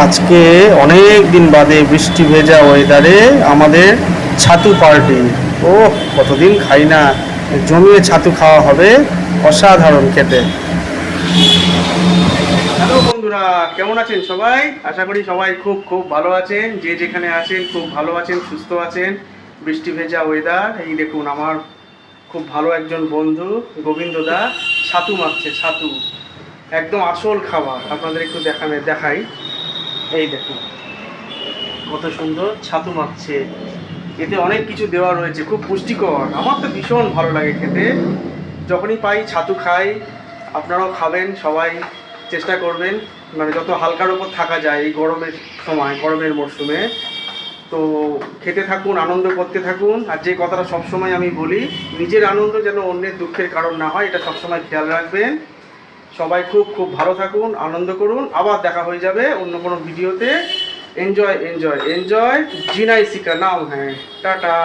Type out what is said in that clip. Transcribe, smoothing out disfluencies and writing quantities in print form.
আজকে অনেক দিন বাদে বৃষ্টি ভেজা ওয়েদারে আমাদের ছাতু পার্টি। ও, কতদিন খাই না, জমিয়ে ছাতু খাওয়া হবে, অসাধারণ খেতে। হ্যালো বন্ধুরা, কেমন আছেন সবাই? আশা করি সবাই খুব খুব ভালো আছেন। যে যেখানে আছেন খুব ভালো আছেন, সুস্থ আছেন। বৃষ্টি ভেজা ওয়েদার, এই দেখুন আমার খুব ভালো একজন বন্ধু গোবিন্দদা ছাতু মাখছে। ছাতু একদম আসল খাবার, আপনাদের একটু দেখাই। এই দেখুন কত সুন্দর ছাতু মাখছে। এতে অনেক কিছু দেওয়া রয়েছে, খুব পুষ্টিকর। আমার তো ভীষণ ভালো লাগে খেতে, যখনই পাই ছাতু খাই। আপনারাও খাবেন, সবাই চেষ্টা করবেন, মানে যত হালকার ওপর থাকা যায় এই গরমের সময়, গরমের মরশুমে। তো খেতে থাকুন, আনন্দ করতে থাকুন। আর যে কথাটা সবসময় আমি বলি, নিজের আনন্দ যেন অন্যের দুঃখের কারণ না হয়, এটা সবসময় খেয়াল রাখবেন। সবাই খুব খুব ভালো থাকুন, আনন্দ করুন। আবার দেখা হয়ে যাবে অন্য কোনো ভিডিওতে। Enjoy enjoy enjoy. জিনাই শিকা নাম হ্যাঁ, টাটা।